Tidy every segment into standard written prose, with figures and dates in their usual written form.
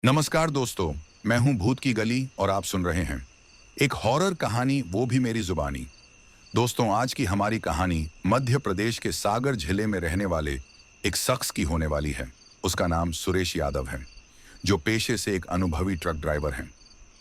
नमस्कार दोस्तों। मैं हूं भूत की गली और आप सुन रहे हैं एक हॉरर कहानी, वो भी मेरी जुबानी। दोस्तों, आज की हमारी कहानी मध्य प्रदेश के सागर जिले में रहने वाले एक शख्स की होने वाली है। उसका नाम सुरेश यादव है, जो पेशे से एक अनुभवी ट्रक ड्राइवर हैं।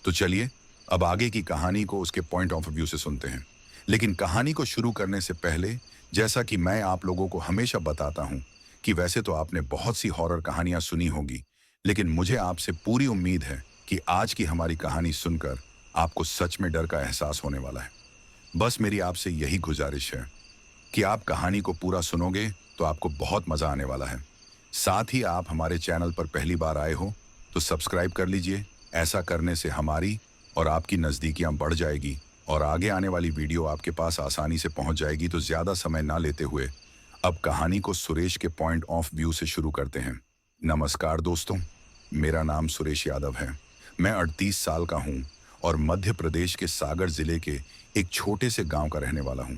तो चलिए अब आगे की कहानी को उसके पॉइंट ऑफ व्यू से सुनते हैं। लेकिन कहानी को शुरू करने से पहले, जैसा कि मैं आप लोगों को हमेशा बताता हूं कि वैसे तो आपने बहुत सी हॉरर कहानियां सुनी होगी, लेकिन मुझे आपसे पूरी उम्मीद है कि आज की हमारी कहानी सुनकर आपको सच में डर का एहसास होने वाला है। बस मेरी आपसे यही गुजारिश है कि आप कहानी को पूरा सुनोगे तो आपको बहुत मजा आने वाला है। साथ ही आप हमारे चैनल पर पहली बार आए हो तो सब्सक्राइब कर लीजिए। ऐसा करने से हमारी और आपकी नज़दीकियां बढ़ जाएगी और आगे आने वाली वीडियो आपके पास आसानी से पहुंच जाएगी। तो ज़्यादा समय ना लेते हुए अब कहानी को सुरेश के पॉइंट ऑफ व्यू से शुरू करते हैं। नमस्कार दोस्तों, मेरा नाम सुरेश यादव है। मैं 38 साल का हूं और मध्य प्रदेश के सागर जिले के एक छोटे से गांव का रहने वाला हूं।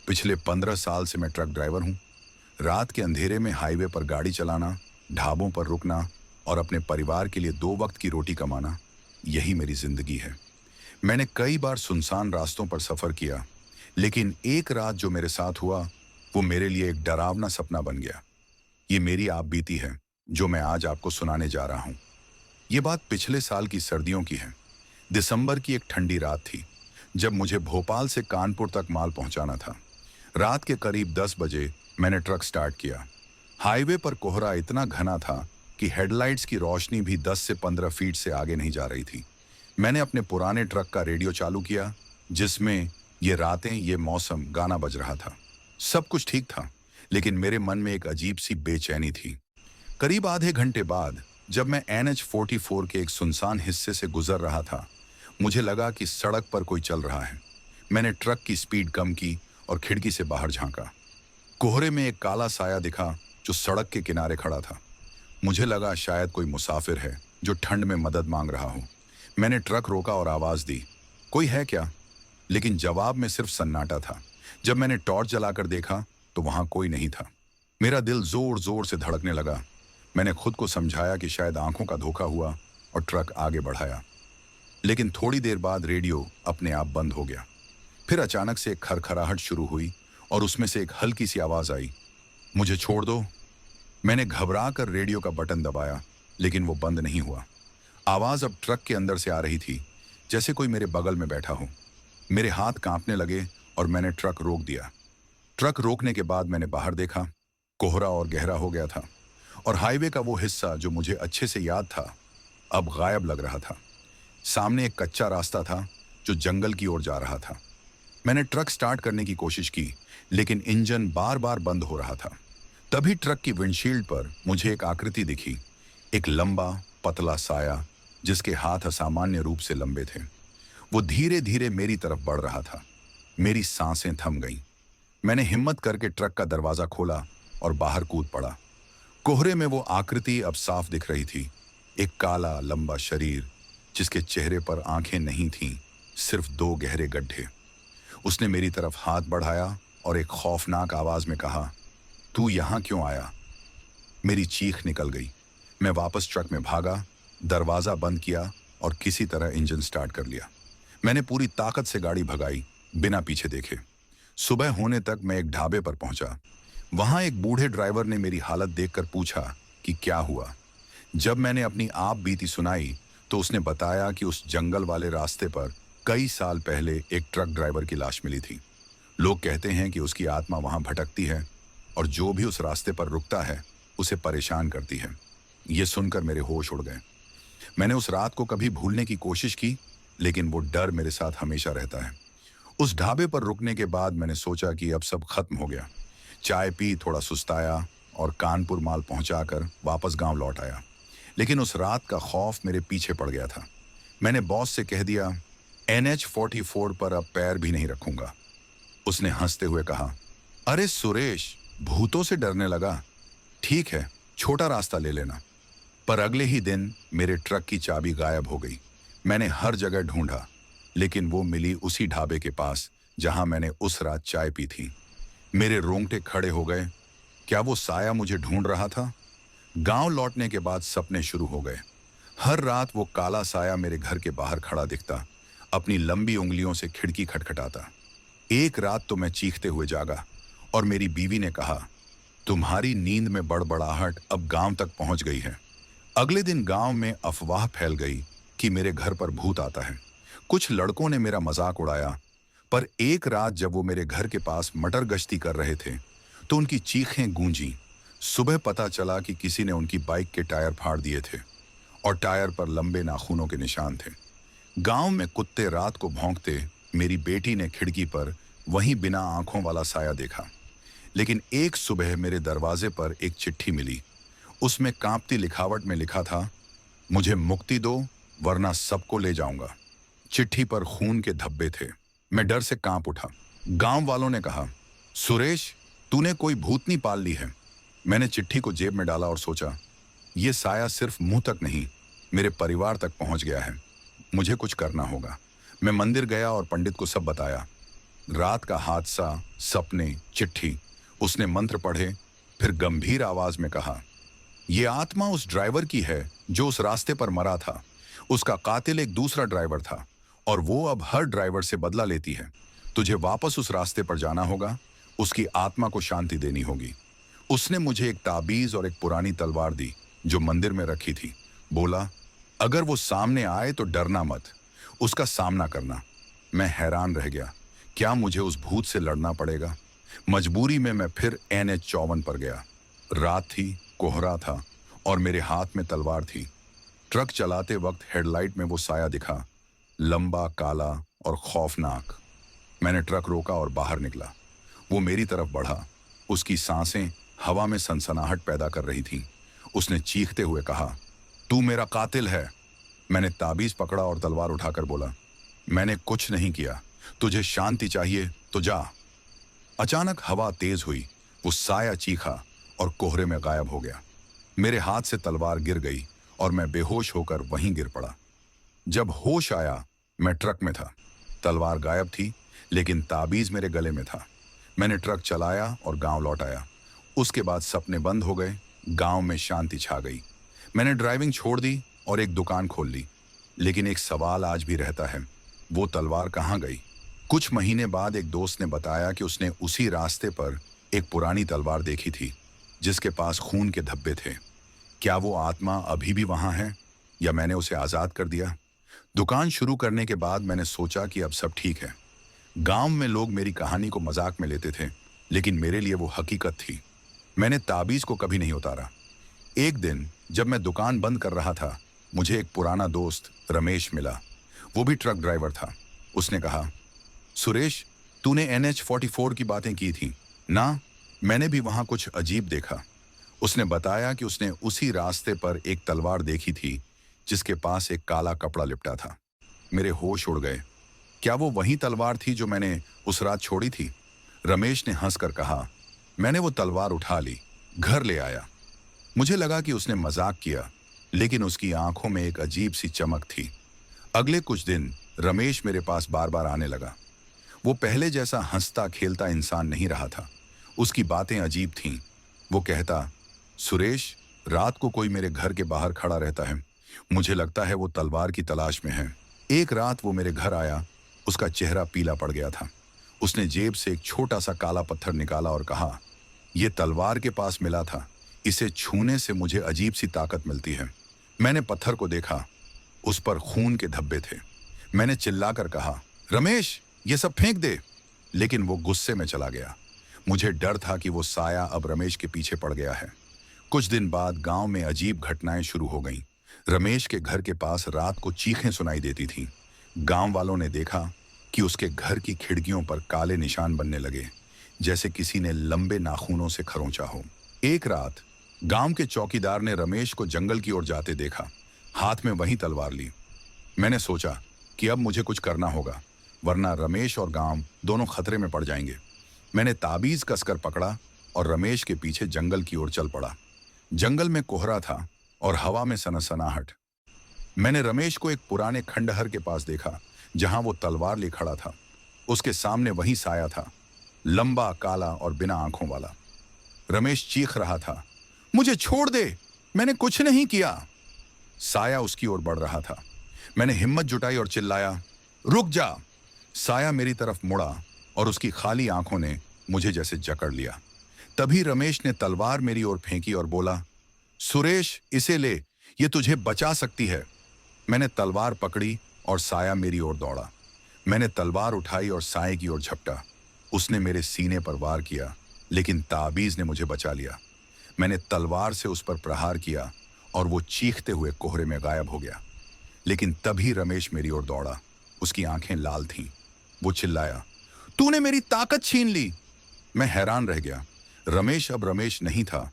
पिछले 15 साल से मैं ट्रक ड्राइवर हूं। रात के अंधेरे में हाईवे पर गाड़ी चलाना, ढाबों पर रुकना और अपने परिवार के लिए 2 वक्त की रोटी कमाना, यही मेरी जिंदगी है। मैंने कई बार सुनसान रास्तों पर सफर किया, लेकिन एक रात जो मेरे साथ हुआ वो मेरे लिए एक डरावना सपना बन गया। ये मेरी आप बीती है जो मैं आज आपको सुनाने जा रहा हूं। ये बात पिछले साल की सर्दियों की है। दिसंबर की एक ठंडी रात थी, जब मुझे भोपाल से कानपुर तक माल पहुंचाना था। रात के करीब 10 बजे मैंने ट्रक स्टार्ट किया। हाईवे पर कोहरा इतना घना था कि हेडलाइट्स की रोशनी भी 10 से 15 फीट से आगे नहीं जा रही थी। मैंने अपने पुराने ट्रक का रेडियो चालू किया, जिसमें ये रातें, ये मौसम गाना बज रहा था। सब कुछ ठीक था, लेकिन मेरे मन में एक अजीब सी बेचैनी थी। करीब आधे घंटे बाद जब मैं NH-44 के एक सुनसान हिस्से से गुजर रहा था, मुझे लगा कि सड़क पर कोई चल रहा है। मैंने ट्रक की स्पीड कम की और खिड़की से बाहर झांका। कोहरे में एक काला साया दिखा जो सड़क के किनारे खड़ा था। मुझे लगा शायद कोई मुसाफिर है जो ठंड में मदद मांग रहा हो। मैंने ट्रक रोका और आवाज दी, कोई है क्या? लेकिन जवाब में सिर्फ सन्नाटा था। जब मैंने टॉर्च जलाकर देखा तो वहां कोई नहीं था। मेरा दिल जोर जोर से धड़कने लगा। मैंने खुद को समझाया कि शायद आंखों का धोखा हुआ और ट्रक आगे बढ़ाया। लेकिन थोड़ी देर बाद रेडियो अपने आप बंद हो गया। फिर अचानक से एक खरखराहट शुरू हुई और उसमें से एक हल्की सी आवाज आई, मुझे छोड़ दो। मैंने घबरा कर रेडियो का बटन दबाया, लेकिन वो बंद नहीं हुआ। आवाज अब ट्रक के अंदर से आ रही थी, जैसे कोई मेरे बगल में बैठा हो। मेरे हाथ कांपने लगे और मैंने ट्रक रोक दिया। ट्रक रोकने के बाद मैंने बाहर देखा। कोहरा और गहरा हो गया था और हाईवे का वो हिस्सा जो मुझे अच्छे से याद था, अब गायब लग रहा था। सामने एक कच्चा रास्ता था जो जंगल की ओर जा रहा था। मैंने ट्रक स्टार्ट करने की कोशिश की, लेकिन इंजन बार बार बंद हो रहा था। तभी ट्रक की विंडशील्ड पर मुझे एक आकृति दिखी, एक लंबा पतला साया जिसके हाथ असामान्य रूप से लंबे थे। वो धीरे धीरे मेरी तरफ बढ़ रहा था। मेरी सांसें थम गईं। मैंने हिम्मत करके ट्रक का दरवाजा खोला और बाहर कूद पड़ा। कोहरे में वो आकृति अब साफ दिख रही थी, एक काला लंबा शरीर जिसके चेहरे पर आंखें नहीं थीं, सिर्फ 2 गहरे गड्ढे। उसने मेरी तरफ हाथ बढ़ाया और एक खौफनाक आवाज में कहा, तू यहां क्यों आया? मेरी चीख निकल गई। मैं वापस ट्रक में भागा, दरवाजा बंद किया और किसी तरह इंजन स्टार्ट कर लिया। मैंने पूरी ताकत से गाड़ी भगाई, बिना पीछे देखे। सुबह होने तक मैं एक ढाबे पर पहुंचा। वहां एक बूढ़े ड्राइवर ने मेरी हालत देखकर पूछा कि क्या हुआ। जब मैंने अपनी आप बीती सुनाई तो उसने बताया कि उस जंगल वाले रास्ते पर कई साल पहले एक ट्रक ड्राइवर की लाश मिली थी। लोग कहते हैं कि उसकी आत्मा वहां भटकती है और जो भी उस रास्ते पर रुकता है उसे परेशान करती है। ये सुनकर मेरे होश उड़ गए। मैंने उस रात को कभी भूलने की कोशिश की, लेकिन वो डर मेरे साथ हमेशा रहता है। उस ढाबे पर रुकने के बाद मैंने सोचा कि अब सब खत्म हो गया। चाय पी, थोड़ा सुस्ताया और कानपुर माल पहुंचाकर वापस गांव लौट आया। लेकिन उस रात का खौफ मेरे पीछे पड़ गया था। मैंने बॉस से कह दिया, NH-44 पर अब पैर भी नहीं रखूंगा। उसने हंसते हुए कहा, अरे सुरेश, भूतों से डरने लगा? ठीक है, छोटा रास्ता ले लेना। पर अगले ही दिन मेरे ट्रक की चाबी गायब हो गई। मैंने हर जगह ढूंढा, लेकिन वो मिली उसी ढाबे के पास जहां मैंने उस रात चाय पी थी। मेरे रोंगटे खड़े हो गए। क्या वो साया मुझे ढूंढ रहा था? गांव लौटने के बाद सपने शुरू हो गए। हर रात वो काला साया मेरे घर के बाहर खड़ा दिखता, अपनी लंबी उंगलियों से खिड़की खटखटाता। एक रात तो मैं चीखते हुए जागा और मेरी बीवी ने कहा, तुम्हारी नींद में बड़बड़ाहट अब गांव तक पहुंच गई है। अगले दिन गांव में अफवाह फैल गई कि मेरे घर पर भूत आता है। कुछ लड़कों ने मेरा मजाक उड़ाया, पर एक रात जब वो मेरे घर के पास मटर गश्ती कर रहे थे तो उनकी चीखें गूंजी। सुबह पता चला कि किसी ने उनकी बाइक के टायर फाड़ दिए थे और टायर पर लंबे नाखूनों के निशान थे। गांव में कुत्ते रात को भौंकते मेरी बेटी ने खिड़की पर वहीं बिना आंखों वाला साया देखा। लेकिन एक सुबह मेरे दरवाजे पर एक चिट्ठी मिली। उसमें कांपती लिखावट में लिखा था, मुझे मुक्ति दो वरना सबको ले जाऊंगा। चिट्ठी पर खून के धब्बे थे। मैं डर से कांप उठा। गांव वालों ने कहा, सुरेश, तूने कोई भूतनी पाल ली है। मैंने चिट्ठी को जेब में डाला और सोचा, ये साया सिर्फ मुंह तक नहीं, मेरे परिवार तक पहुंच गया है। मुझे कुछ करना होगा। मैं मंदिर गया और पंडित को सब बताया। रात का हादसा, सपने, चिट्ठी। उसने मंत्र पढ़े, फिर गंभीर आवाज में कहा, यह आत्मा उस ड्राइवर की है जो उस रास्ते पर मरा था। उसका कातिल एक दूसरा ड्राइवर था और वो अब हर ड्राइवर से बदला लेती है। तुझे वापस उस रास्ते पर जाना होगा, उसकी आत्मा को शांति देनी होगी। उसने मुझे एक ताबीज और एक पुरानी तलवार दी जो मंदिर में रखी थी। बोला, अगर वो सामने आए तो डरना मत, उसका सामना करना। मैं हैरान रह गया, क्या मुझे उस भूत से लड़ना पड़ेगा? मजबूरी में मैं फिर NH 54 पर गया। रात थी, कोहरा था और मेरे हाथ में तलवार थी। ट्रक चलाते वक्त हेडलाइट में वो साया दिखा, लंबा, काला और खौफनाक। मैंने ट्रक रोका और बाहर निकला। वो मेरी तरफ बढ़ा। उसकी सांसें हवा में सनसनाहट पैदा कर रही थीं। उसने चीखते हुए कहा, तू मेरा कातिल है। मैंने ताबीज पकड़ा और तलवार उठाकर बोला, मैंने कुछ नहीं किया, तुझे शांति चाहिए तो जा। अचानक हवा तेज हुई, वो साया चीखा और कोहरे में गायब हो गया। मेरे हाथ से तलवार गिर गई और मैं बेहोश होकर वहीं गिर पड़ा। जब होश आया, मैं ट्रक में था। तलवार गायब थी, लेकिन ताबीज मेरे गले में था। मैंने ट्रक चलाया और गांव लौट आया। उसके बाद सपने बंद हो गए, गांव में शांति छा गई। मैंने ड्राइविंग छोड़ दी और एक दुकान खोल ली। लेकिन एक सवाल आज भी रहता है, वो तलवार कहाँ गई? कुछ महीने बाद एक दोस्त ने बताया कि उसने उसी रास्ते पर एक पुरानी तलवार देखी थी जिसके पास खून के धब्बे थे। क्या वो आत्मा अभी भी वहां है या मैंने उसे आजाद कर दिया? दुकान शुरू करने के बाद मैंने सोचा कि अब सब ठीक है। गांव में लोग मेरी कहानी को मजाक में लेते थे, लेकिन मेरे लिए वो हकीकत थी। मैंने ताबीज को कभी नहीं उतारा। एक दिन जब मैं दुकान बंद कर रहा था, मुझे एक पुराना दोस्त रमेश मिला। वो भी ट्रक ड्राइवर था। उसने कहा, सुरेश, तूने NH 44 की बातें की थी ना? मैंने भी वहां कुछ अजीब देखा। उसने बताया कि उसने उसी रास्ते पर एक तलवार देखी थी जिसके पास एक काला कपड़ा लिपटा था। मेरे होश उड़ गए। क्या वो वही तलवार थी जो मैंने उस रात छोड़ी थी? रमेश ने हंसकर कहा, मैंने वो तलवार उठा ली, घर ले आया। मुझे लगा कि उसने मजाक किया, लेकिन उसकी आंखों में एक अजीब सी चमक थी। अगले कुछ दिन रमेश मेरे पास बार बार आने लगा। वो पहले जैसा हंसता खेलता इंसान नहीं रहा था। उसकी बातें अजीब थीं। वो कहता, सुरेश, रात को कोई मेरे घर के बाहर खड़ा रहता है। मुझे लगता है वो तलवार की तलाश में है। एक रात वो मेरे घर आया। उसका चेहरा पीला पड़ गया था। उसने जेब से एक छोटा सा काला पत्थर निकाला और कहा, यह तलवार के पास मिला था, इसे छूने से मुझे अजीब सी ताकत मिलती है। मैंने पत्थर को देखा, उस पर खून के धब्बे थे। मैंने चिल्लाकर कहा, रमेश, ये सब फेंक दे। लेकिन वो गुस्से में चला गया। मुझे डर था कि वो साया अब रमेश के पीछे पड़ गया है। कुछ दिन बाद गांव में अजीब घटनाएं शुरू हो गईं। रमेश के घर के पास रात को चीखें सुनाई देती थीं। गांव वालों ने देखा कि उसके घर की खिड़कियों पर काले निशान बनने लगे, जैसे किसी ने लंबे नाखूनों से खरोंचा हो। एक रात गांव के चौकीदार ने रमेश को जंगल की ओर जाते देखा, हाथ में वही तलवार ली। मैंने सोचा कि अब मुझे कुछ करना होगा, वरना रमेश और गांव दोनों खतरे में पड़ जाएंगे। मैंने ताबीज कसकर पकड़ा और रमेश के पीछे जंगल की ओर चल पड़ा। जंगल में कोहरा था और हवा में सनसनाहट। मैंने रमेश को एक पुराने खंडहर के पास देखा, जहां वो तलवार ले खड़ा था। उसके सामने वही साया था, लंबा, काला और बिना आंखों वाला। रमेश चीख रहा था, मुझे छोड़ दे, मैंने कुछ नहीं किया। साया उसकी ओर बढ़ रहा था। मैंने हिम्मत जुटाई और चिल्लाया, रुक जा। साया मेरी तरफ मुड़ा और उसकी खाली आंखों ने मुझे जैसे जकड़ लिया। तभी रमेश ने तलवार मेरी ओर फेंकी और बोला, सुरेश, इसे ले, ये तुझे बचा सकती है। मैंने तलवार पकड़ी और साया मेरी ओर दौड़ा। मैंने तलवार उठाई और साये की ओर झपटा। उसने मेरे सीने पर वार किया, लेकिन ताबीज ने मुझे बचा लिया। मैंने तलवार से उस पर प्रहार किया और वो चीखते हुए कोहरे में गायब हो गया। लेकिन तभी रमेश मेरी ओर दौड़ा। उसकी आंखें लाल थीं। वो चिल्लाया, तूने मेरी ताकत छीन ली। मैं हैरान रह गया। रमेश अब रमेश नहीं था,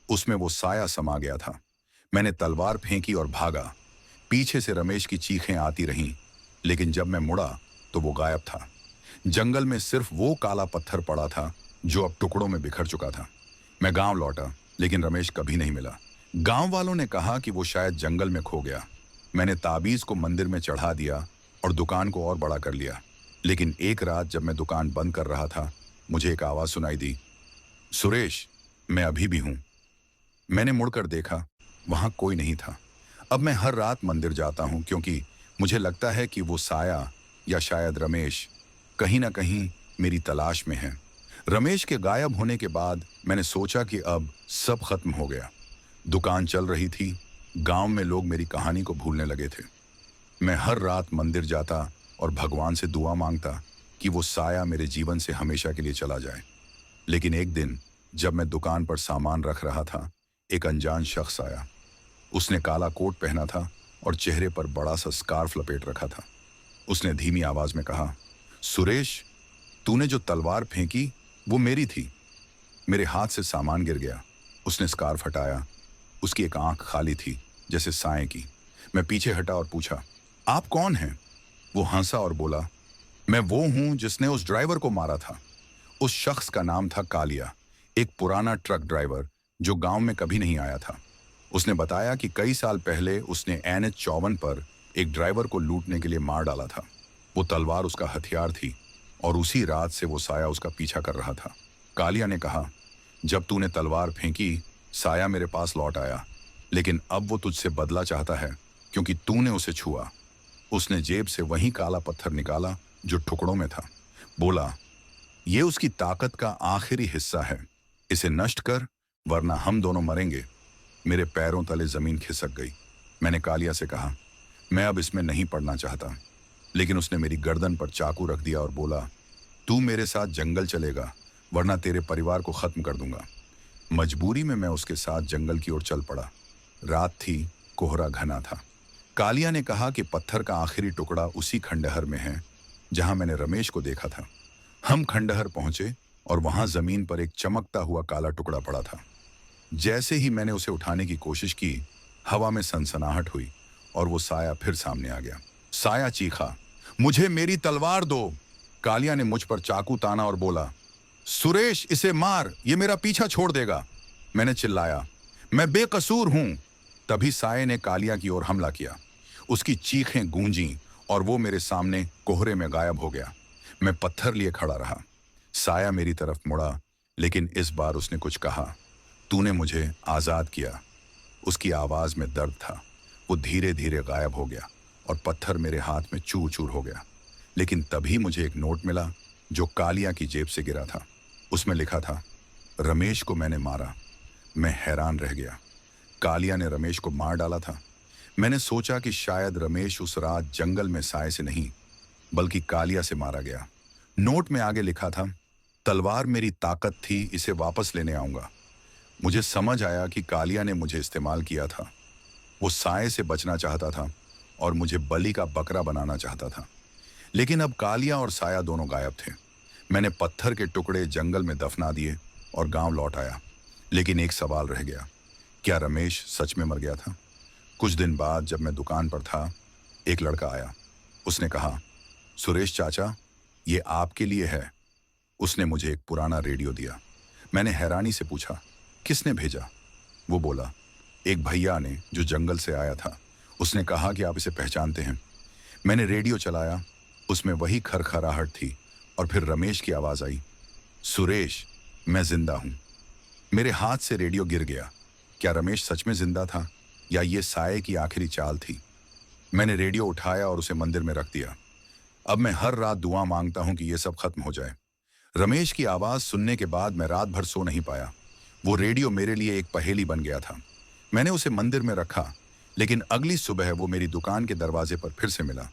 उसमें वो साया समा गया था। मैंने तलवार फेंकी और भागा। पीछे से रमेश की चीखें आती रहीं, लेकिन जब मैं मुड़ा तो वो गायब था। जंगल में सिर्फ वो काला पत्थर पड़ा था जो अब टुकड़ों में बिखर चुका था। मैं गांव लौटा, लेकिन रमेश कभी नहीं मिला। गांव वालों ने कहा कि वो शायद जंगल में खो गया। मैंने ताबीज को मंदिर में चढ़ा दिया और दुकान को और बड़ा कर लिया। लेकिन एक रात जब मैं दुकान बंद कर रहा था, मुझे एक आवाज सुनाई दी, सुरेश, मैं अभी भी हूं। मैंने मुड़कर देखा, वहां कोई नहीं था। अब मैं हर रात मंदिर जाता हूं, क्योंकि मुझे लगता है कि वो साया या शायद रमेश कहीं ना कहीं मेरी तलाश में है। रमेश के गायब होने के बाद मैंने सोचा कि अब सब खत्म हो गया। दुकान चल रही थी, गांव में लोग मेरी कहानी को भूलने लगे थे। मैं हर रात मंदिर जाता और भगवान से दुआ मांगता कि वो साया मेरे जीवन से हमेशा के लिए चला जाए। लेकिन एक दिन जब मैं दुकान पर सामान रख रहा था, एक अनजान शख्स आया। उसने काला कोट पहना था और चेहरे पर बड़ा सा स्कार्फ लपेट रखा था। उसने धीमी आवाज में कहा, सुरेश, तूने जो तलवार फेंकी वो मेरी थी। मेरे हाथ से सामान गिर गया। उसने स्कार्फ हटाया। उसकी एक आंख खाली थी, जैसे साए की। मैं पीछे हटा और पूछा, आप कौन हैं? वो हंसा और बोला, मैं वो हूं जिसने उस ड्राइवर को मारा था। उस शख्स का नाम था कालिया, एक पुराना ट्रक ड्राइवर जो गांव में कभी नहीं आया था। उसने बताया कि कई साल पहले उसने NH 54 पर एक ड्राइवर को लूटने के लिए मार डाला था। वो तलवार उसका हथियार थी और उसी रात से वो साया उसका पीछा कर रहा था। कालिया ने कहा, जब तूने तलवार फेंकी, साया मेरे पास लौट आया, लेकिन अब वो तुझसे बदला चाहता है क्योंकि तूने उसे छुआ। उसने जेब से वही काला पत्थर निकाला जो टुकड़ों में था। बोला, ये उसकी ताकत का आखिरी हिस्सा है, इसे नष्ट कर, वरना हम दोनों मरेंगे। मेरे पैरों तले जमीन खिसक गई। मैंने कालिया से कहा, मैं अब इसमें नहीं पड़ना चाहता। लेकिन उसने मेरी गर्दन पर चाकू रख दिया और बोला, तू मेरे साथ जंगल चलेगा, वरना तेरे परिवार को खत्म कर दूंगा। मजबूरी में मैं उसके साथ जंगल की ओर चल पड़ा। रात थी, कोहरा घना था। कालिया ने कहा कि पत्थर का आखिरी टुकड़ा उसी खंडहर में है जहां मैंने रमेश को देखा था। हम खंडहर पहुंचे और वहां जमीन पर एक चमकता हुआ काला टुकड़ा पड़ा था। जैसे ही मैंने उसे उठाने की कोशिश की, हवा में सनसनाहट हुई और वो साया फिर सामने आ गया। साया चीखा, मुझे मेरी तलवार दो। कालिया ने मुझ पर चाकू ताना और बोला, सुरेश, इसे मार, ये मेरा पीछा छोड़ देगा। मैंने चिल्लाया, मैं बेकसूर हूं। तभी साये ने कालिया की ओर हमला किया। उसकी चीखें गूंजी और वो मेरे सामने कोहरे में गायब हो गया। मैं पत्थर लिए खड़ा रहा। साया मेरी तरफ मुड़ा, लेकिन इस बार उसने कुछ कहा, तूने मुझे आजाद किया। उसकी आवाज में दर्द था। वो धीरे धीरे गायब हो गया और पत्थर मेरे हाथ में चूर चूर हो गया। लेकिन तभी मुझे एक नोट मिला जो कालिया की जेब से गिरा था। उसमें लिखा था, रमेश को मैंने मारा। मैं हैरान रह गया। कालिया ने रमेश को मार डाला था। मैंने सोचा कि शायद रमेश उस रात जंगल में साये से नहीं, बल्कि कालिया से मारा गया। नोट में आगे लिखा था, तलवार मेरी ताकत थी, इसे वापस लेने आऊंगा। मुझे समझ आया कि कालिया ने मुझे इस्तेमाल किया था। वो साये से बचना चाहता था और मुझे बलि का बकरा बनाना चाहता था। लेकिन अब कालिया और साया दोनों गायब थे। मैंने पत्थर के टुकड़े जंगल में दफना दिए और गांव लौट आया। लेकिन एक सवाल रह गया, क्या रमेश सच में मर गया था? कुछ दिन बाद जब मैं दुकान पर था, एक लड़का आया। उसने कहा, सुरेश चाचा, ये आपके लिए है। उसने मुझे एक पुराना रेडियो दिया। मैंने हैरानी से पूछा, किसने भेजा? वो बोला, एक भैया ने जो जंगल से आया था। उसने कहा कि आप इसे पहचानते हैं। मैंने रेडियो चलाया। उसमें वही खरखराहट थी और फिर रमेश की आवाज आई, सुरेश, मैं जिंदा हूं। मेरे हाथ से रेडियो गिर गया। क्या रमेश सच में जिंदा था? या ये साये की आखिरी चाल थी? मैंने रेडियो उठाया और उसे मंदिर में रख दिया। अब मैं हर रात दुआ मांगता हूं कि यह सब खत्म हो जाए। रमेश की आवाज सुनने के बाद मैं रात भर सो नहीं पाया। वो रेडियो मेरे लिए एक पहेली बन गया था। मैंने उसे मंदिर में रखा, लेकिन अगली सुबह वो मेरी दुकान के दरवाजे पर फिर से मिला।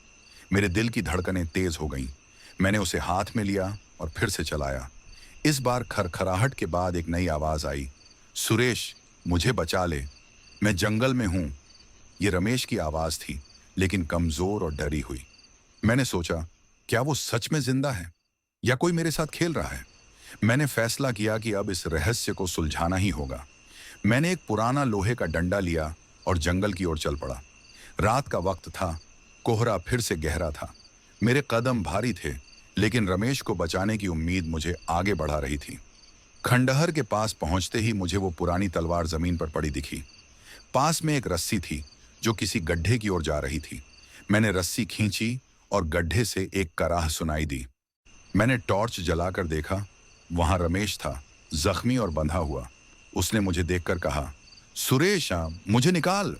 मेरे दिल की धड़कनें तेज हो गईं। मैंने उसे हाथ में लिया और फिर से चलाया। इस बार खरखराहट के बाद एक नई आवाज आई, सुरेश, मुझे बचा ले, मैं जंगल में हूं। ये रमेश की आवाज थी, लेकिन कमजोर और डरी हुई। मैंने सोचा, क्या वो सच में जिंदा है या कोई मेरे साथ खेल रहा है? मैंने फैसला किया कि अब इस रहस्य को सुलझाना ही होगा। मैंने एक पुराना लोहे का डंडा लिया और जंगल की ओर चल पड़ा। रात का वक्त था, कोहरा फिर से गहरा था। मेरे कदम भारी थे, लेकिन रमेश को बचाने की उम्मीद मुझे आगे बढ़ा रही थी। खंडहर के पास पहुंचते ही मुझे वो पुरानी तलवार जमीन पर पड़ी दिखी। पास में एक रस्सी थी जो किसी गड्ढे की ओर जा रही थी। मैंने रस्सी खींची और गड्ढे से एक कराह सुनाई दी। मैंने टॉर्च जलाकर देखा, वहां रमेश था, जख्मी और बंधा हुआ। उसने मुझे देखकर कहा, सुरेश, मुझे निकाल।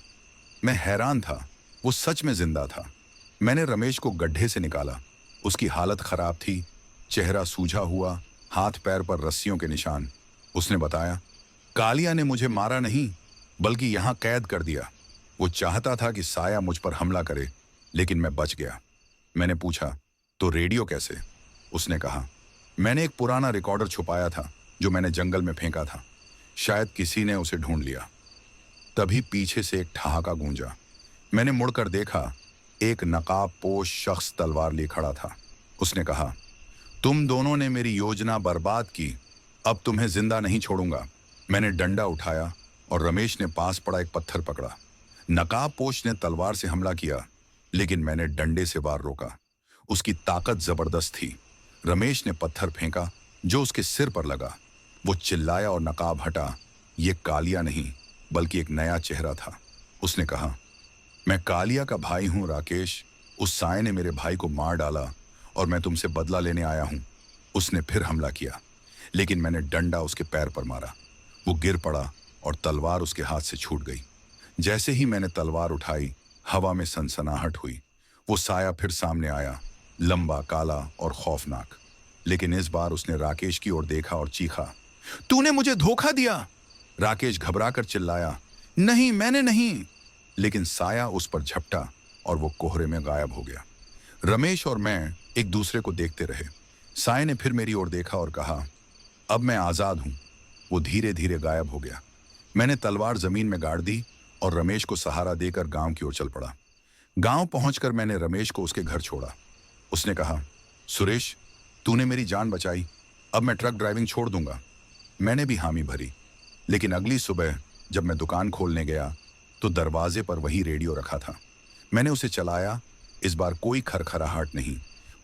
मैं हैरान था, वो सच में जिंदा था। मैंने रमेश को गड्ढे से निकाला। उसकी हालत खराब थी, चेहरा सूजा हुआ, हाथ पैर पर रस्सियों के निशान। उसने बताया, कालिया ने मुझे मारा नहीं, बल्कि यहां कैद कर दिया। वो चाहता था कि साया मुझ पर हमला करे, लेकिन मैं बच गया। मैंने पूछा, तो रेडियो कैसे? उसने कहा, मैंने एक पुराना रिकॉर्डर छुपाया था जो मैंने जंगल में फेंका था। शायद किसी ने उसे ढूंढ लिया। तभी पीछे से एक ठहाका गूंजा। मैंने मुड़कर देखा, एक नकाब पोश शख्स तलवार लिए खड़ा था। उसने कहा, तुम दोनों ने मेरी योजना बर्बाद की, अब तुम्हें जिंदा नहीं छोड़ूंगा। मैंने डंडा उठाया और रमेश ने पास पड़ा एक पत्थर पकड़ा। नकाब पोश ने तलवार से हमला किया, लेकिन मैंने डंडे से वार रोका। उसकी ताकत जबरदस्त थी। रमेश ने पत्थर फेंका जो उसके सिर पर लगा। वो चिल्लाया और नकाब हटा। ये कालिया नहीं, बल्कि एक नया चेहरा था। उसने कहा, मैं कालिया का भाई हूं राकेश। उस साये ने मेरे भाई को मार डाला और मैं तुमसे बदला लेने आया हूं। उसने फिर हमला किया, लेकिन मैंने डंडा उसके पैर पर मारा। वो गिर पड़ा और तलवार उसके हाथ से छूट गई। जैसे ही मैंने तलवार उठाई, हवा में सनसनाहट हुई। वो साया फिर सामने आया, लंबा, काला और खौफनाक। लेकिन इस बार उसने राकेश की ओर देखा और चीखा, तूने मुझे धोखा दिया। राकेश घबराकर चिल्लाया, नहीं, मैंने नहीं। लेकिन साया उस पर झपटा और वो कोहरे में गायब हो गया। रमेश और मैं एक दूसरे को देखते रहे। साये ने फिर मेरी ओर देखा और कहा, अब मैं आजाद हूं। वो धीरे धीरे गायब हो गया। मैंने तलवार जमीन में गाड़ दी और रमेश को सहारा देकर गांव की ओर चल पड़ा। गांव पहुंचकर मैंने रमेश को उसके घर छोड़ा। उसने कहा, सुरेश, तूने मेरी जान बचाई, अब मैं ट्रक ड्राइविंग छोड़ दूंगा। मैंने भी हामी भरी। लेकिन अगली सुबह जब मैं दुकान खोलने गया तो दरवाजे पर वही रेडियो रखा था। मैंने उसे चलाया। इस बार कोई खरखराहट नहीं,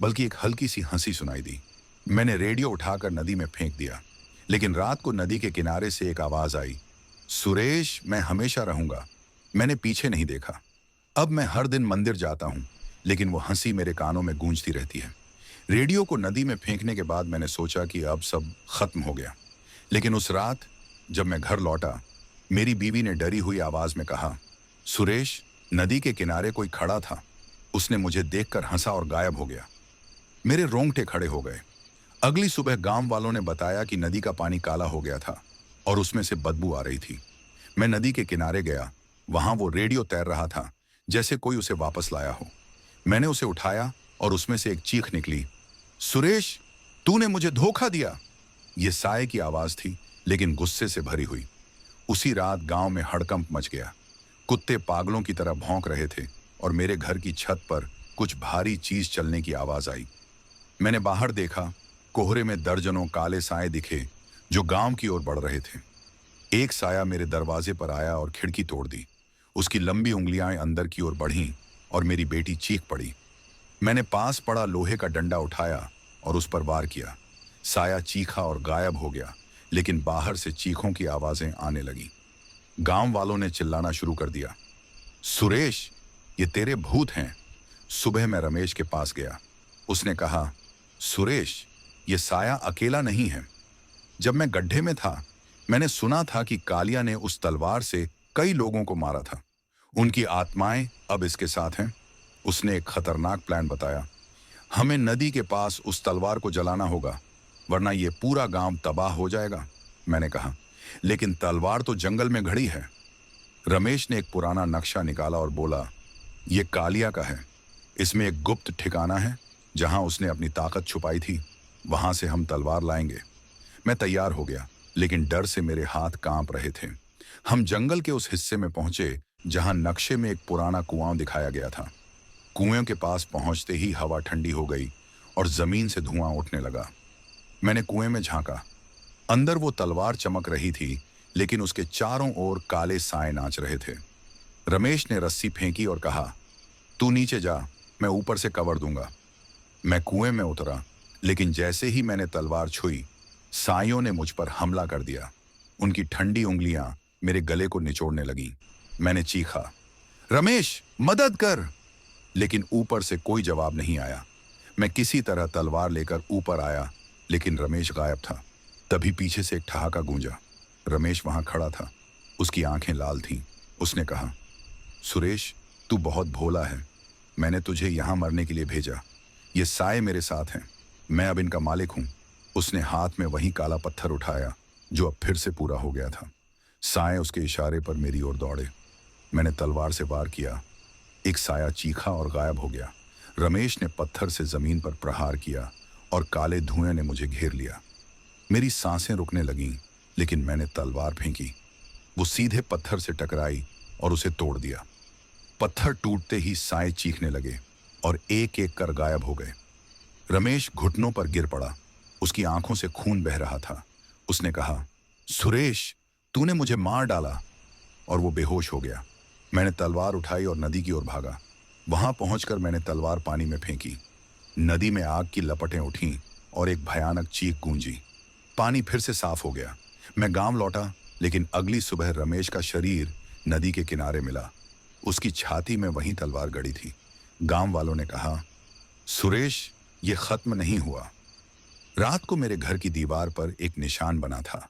बल्कि एक हल्की सी हंसी सुनाई दी। मैंने रेडियो उठाकर नदी में फेंक दिया। लेकिन रात को नदी के किनारे से एक आवाज आई, सुरेश, मैं हमेशा रहूंगा। मैंने पीछे नहीं देखा। अब मैं हर दिन मंदिर जाता हूं, लेकिन वो हंसी मेरे कानों में गूंजती रहती है। रेडियो को नदी में फेंकने के बाद मैंने सोचा कि अब सब खत्म हो गया। लेकिन उस रात जब मैं घर लौटा, मेरी बीवी ने डरी हुई आवाज में कहा, सुरेश, नदी के किनारे कोई खड़ा था। उसने मुझे देखकर हंसा और गायब हो गया। मेरे रोंगटे खड़े हो गए। अगली सुबह गांव वालों ने बताया कि नदी का पानी काला हो गया था और उसमें से बदबू आ रही थी। मैं नदी के किनारे गया। वहां वो रेडियो तैर रहा था, जैसे कोई उसे वापस लाया हो। मैंने उसे उठाया और उसमें से एक चीख निकली, सुरेश, तूने मुझे धोखा दिया। यह साये की आवाज थी, लेकिन गुस्से से भरी हुई। उसी रात गांव में हड़कंप मच गया। कुत्ते पागलों की तरह भौंक रहे थे और मेरे घर की छत पर कुछ भारी चीज चलने की आवाज आई। मैंने बाहर देखा। कोहरे में दर्जनों काले साए दिखे जो गांव की ओर बढ़ रहे थे। एक साया मेरे दरवाजे पर आया और खिड़की तोड़ दी। उसकी लंबी उंगलियां अंदर की ओर बढ़ीं और मेरी बेटी चीख पड़ी। मैंने पास पड़ा लोहे का डंडा उठाया और उस पर वार किया। साया चीखा और गायब हो गया, लेकिन बाहर से चीखों की आवाजें आने लगी। गांव वालों ने चिल्लाना शुरू कर दिया, सुरेश, ये तेरे भूत हैं। सुबह मैं रमेश के पास गया। उसने कहा, सुरेश, ये साया अकेला नहीं है। जब मैं गड्ढे में था, मैंने सुना था कि कालिया ने उस तलवार से कई लोगों को मारा था। उनकी आत्माएं अब इसके साथ हैं। उसने एक खतरनाक प्लान बताया। हमें नदी के पास उस तलवार को जलाना होगा, वरना ये पूरा गांव तबाह हो जाएगा। मैंने कहा, लेकिन तलवार तो जंगल में घड़ी है। रमेश ने एक पुराना नक्शा निकाला और बोला, ये कालिया का है। इसमें एक गुप्त ठिकाना है जहां उसने अपनी ताकत छुपाई थी। वहां से हम तलवार लाएंगे। मैं तैयार हो गया, लेकिन डर से मेरे हाथ कांप रहे थे। हम जंगल के उस हिस्से में पहुंचे जहां नक्शे में एक पुराना कुआं दिखाया गया था। कुएं के पास पहुंचते ही हवा ठंडी हो गई और जमीन से धुआं उठने लगा। मैंने कुएं में झांका। अंदर वो तलवार चमक रही थी, लेकिन उसके चारों ओर काले साए नाच रहे थे। रमेश ने रस्सी फेंकी और कहा, तू नीचे जा, मैं ऊपर से कवर दूंगा। मैं कुएं में उतरा, लेकिन जैसे ही मैंने तलवार छुई, साइयों ने मुझ पर हमला कर दिया। उनकी ठंडी उंगलियां मेरे गले को निचोड़ने लगीं। मैंने चीखा, रमेश मदद कर! लेकिन ऊपर से कोई जवाब नहीं आया। मैं किसी तरह तलवार लेकर ऊपर आया, लेकिन रमेश गायब था। तभी पीछे से एक ठहाका गूंजा। रमेश वहां खड़ा था। उसकी आंखें लाल थीं। उसने कहा, सुरेश, तू बहुत भोला है। मैंने तुझे यहां मरने के लिए भेजा। ये साए मेरे साथ हैं। मैं अब इनका मालिक हूं। उसने हाथ में वही काला पत्थर उठाया जो अब फिर से पूरा हो गया था। साए उसके इशारे पर मेरी ओर दौड़े। मैंने तलवार से वार किया। एक साया चीखा और गायब हो गया। रमेश ने पत्थर से जमीन पर प्रहार किया और काले धुएं ने मुझे घेर लिया। मेरी सांसें रुकने लगीं, लेकिन मैंने तलवार फेंकी। वो सीधे पत्थर से टकराई और उसे तोड़ दिया। पत्थर टूटते ही साए चीखने लगे और एक एक कर गायब हो गए। रमेश घुटनों पर गिर पड़ा। उसकी आंखों से खून बह रहा था। उसने कहा, सुरेश, तूने मुझे मार डाला। और वो बेहोश हो गया। मैंने तलवार उठाई और नदी की ओर भागा। वहां पहुंचकर मैंने तलवार पानी में फेंकी। नदी में आग की लपटें उठीं और एक भयानक चीख गूंजी। पानी फिर से साफ हो गया। मैं गांव लौटा, लेकिन अगली सुबह रमेश का शरीर नदी के किनारे मिला। उसकी छाती में वही तलवार गड़ी थी। गांव वालों ने कहा, सुरेश, ये खत्म नहीं हुआ। रात को मेरे घर की दीवार पर एक निशान बना था,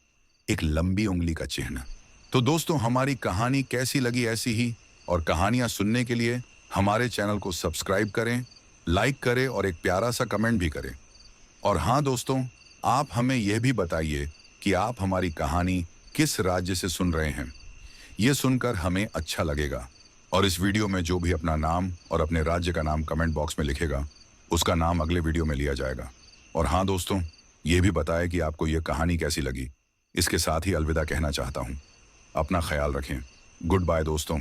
एक लंबी उंगली का चिन्ह। तो दोस्तों, हमारी कहानी कैसी लगी ऐसी ही और कहानियां सुनने के लिए हमारे चैनल को सब्सक्राइब करें, लाइक करें और एक प्यारा सा कमेंट भी करें। और हाँ दोस्तों, आप हमें यह भी बताइए कि आप हमारी कहानी किस राज्य से सुन रहे हैं। ये सुनकर हमें अच्छा लगेगा। और इस वीडियो में जो भी अपना नाम और अपने राज्य का नाम कमेंट बॉक्स में लिखेगा, उसका नाम अगले वीडियो में लिया जाएगा। और हाँ दोस्तों, ये भी बताएं कि आपको ये कहानी कैसी लगी। इसके साथ ही अलविदा कहना चाहता हूँ। अपना ख्याल रखें। गुड बाय दोस्तों।